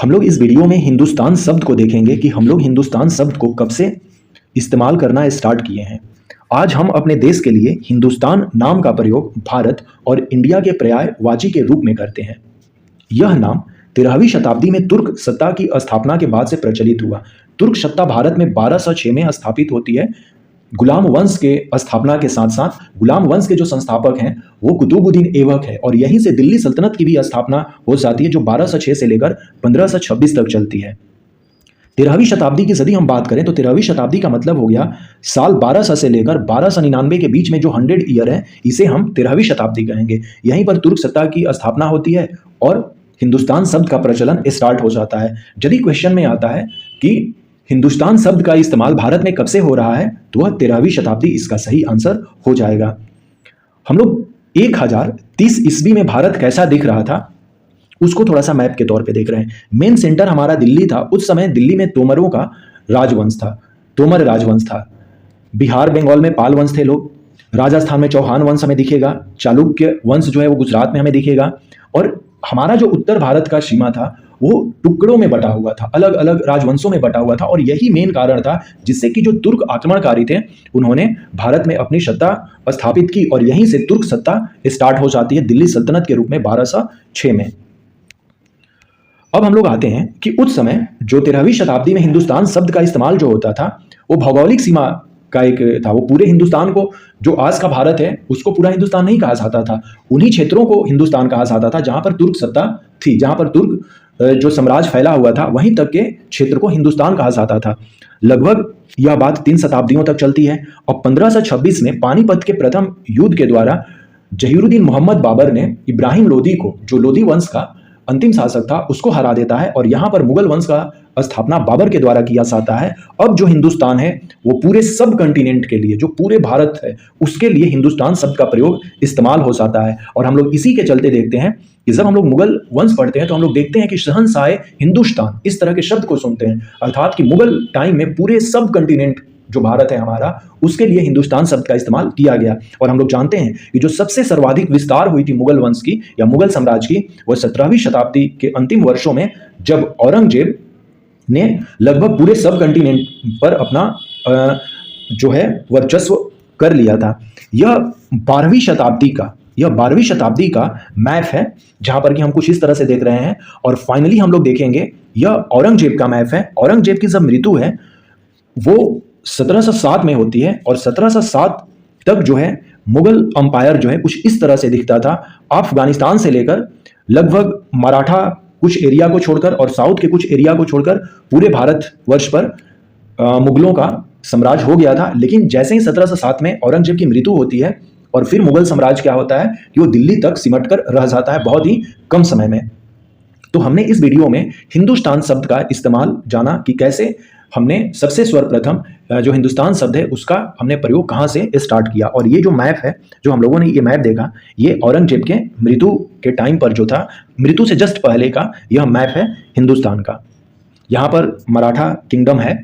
हम लोग इस वीडियो में हिंदुस्तान शब्द को देखेंगे कि हम लोग हिंदुस्तान शब्द को कब से इस्तेमाल करना स्टार्ट किए हैं। आज हम अपने देश के लिए हिंदुस्तान नाम का प्रयोग भारत और इंडिया के पर्यायवाची के रूप में करते हैं। यह नाम 13वीं शताब्दी में तुर्क सत्ता की स्थापना के बाद से प्रचलित हुआ। तुर्क सत्ता भारत में 1206 में स्थापित होती है। गुलाम वंश के स्थापना के साथ साथ गुलाम वंश के जो संस्थापक हैं वो कुतुबुद्दीन ऐबक है और यहीं से दिल्ली सल्तनत की भी स्थापना हो जाती है जो 1206 से लेकर 1526 तक चलती है। 13वीं शताब्दी की यदि हम बात करें तो 13वीं शताब्दी का मतलब हो गया साल 1200 से लेकर 1299 के बीच में जो 100 ईयर है इसे हम 13वीं शताब्दी कहेंगे। यहीं पर तुर्क सत्ता की स्थापना होती है और हिंदुस्तान शब्द का प्रचलन स्टार्ट हो जाता है। यदि क्वेश्चन में आता है कि हिंदुस्तान शब्द का इस्तेमाल भारत में कब से हो रहा है तो वह 13वीं शताब्दी इसका सही आंसर हो जाएगा। हम लोग 1030 ईस्वी में भारत कैसा दिख रहा था उसको थोड़ा सा मैप के तौर पे देख रहे हैं। मेन सेंटर हमारा दिल्ली था। उस समय दिल्ली में तोमरों का राजवंश था, तोमर राजवंश था। बिहार बंगाल में पाल वंश थे लोग। राजस्थान में चौहान वंश हमें दिखेगा। चालुक्य वंश जो है वो गुजरात में हमें दिखेगा। और हमारा जो उत्तर भारत का सीमा था वो टुकड़ों में बटा हुआ था, अलग अलग राजवंशों में बटा हुआ था। और यही मेन कारण था जिससे कि जो तुर्क आक्रमणकारी थे उन्होंने भारत में अपनी सत्ता स्थापित की और यहीं से तुर्क सत्ता स्टार्ट हो जाती है दिल्ली सल्तनत के रूप में 1206 में। अब हम लोग आते हैं कि उस समय जो 13वीं शताब्दी में हिंदुस्तान शब्द का इस्तेमाल जो होता था वो भौगोलिक सीमा का एक था। वो पूरे हिंदुस्तान को, जो आज का भारत है उसको पूरा हिंदुस्तान नहीं कहा जाता था, उन्हीं क्षेत्रों को हिंदुस्तान कहा जाता था जहां पर तुर्क सत्ता थी, जहां पर तुर्क जो साम्राज्य फैला हुआ था वहीं तक के क्षेत्र को हिंदुस्तान कहा जाता था। लगभग यह बात 3 शताब्दियों तक चलती है और 1526 में पानीपत के प्रथम युद्ध के द्वारा जहीरुद्दीन मोहम्मद बाबर ने इब्राहिम लोदी को, जो लोदी वंश का अंतिम शासक था, उसको हरा देता है और यहाँ पर मुगल वंश का स्थापना बाबर के द्वारा किया जाता है। अब जो हिंदुस्तान है वो पूरे सब कंटिनेंट के लिए, जो पूरे भारत है उसके लिए हिंदुस्तान शब्द का प्रयोग इस्तेमाल हो जाता है। और हम लोग इसी के चलते देखते हैं कि जब हम लोग मुगल वंश पढ़ते हैं तो हम लोग देखते हैं कि शहंशाह हिंदुस्तान इस तरह के शब्द को सुनते हैं, अर्थात कि मुगल टाइम में पूरे सब कंटिनेंट जो भारत है हमारा उसके लिए हिंदुस्तान शब्द का इस्तेमाल किया गया। और हम लोग जानते हैं कि जो सबसे सर्वाधिक विस्तार हुई थी मुगल वंश की या मुगल साम्राज्य की वह 17वीं शताब्दी के अंतिम वर्षों में, जब औरंगजेब ने लगभग पूरे सब कंटिनेंट पर अपना जो है वर्चस्व कर लिया था। यह 12वीं शताब्दी का मैप है जहां पर कि हम कुछ इस तरह से देख रहे हैं। और फाइनली हम लोग देखेंगे यह औरंगजेब का मैप है। औरंगजेब की जब मृत्यु है वो 1707 में होती है और 1707 तक जो है मुगल अंपायर जो है कुछ इस तरह से दिखता था। अफगानिस्तान से लेकर लगभग मराठा कुछ एरिया को छोड़कर और साउथ के कुछ एरिया को छोड़कर पूरे भारतवर्ष पर मुगलों का साम्राज्य हो गया था। लेकिन जैसे ही 1707 में औरंगजेब की मृत्यु होती है और फिर मुगल साम्राज्य क्या होता है कि वो दिल्ली तक सिमट कर रह जाता है बहुत ही कम समय में। तो हमने इस वीडियो में हिंदुस्तान शब्द का इस्तेमाल जाना कि कैसे हमने सबसे सर्वप्रथम जो हिंदुस्तान शब्द है उसका हमने प्रयोग कहाँ से स्टार्ट किया। और ये जो मैप है, जो हम लोगों ने ये मैप देखा, ये औरंगजेब के मृत्यु के टाइम पर जो था, मृत्यु से जस्ट पहले का यह मैप है हिंदुस्तान का। यहाँ पर मराठा किंगडम है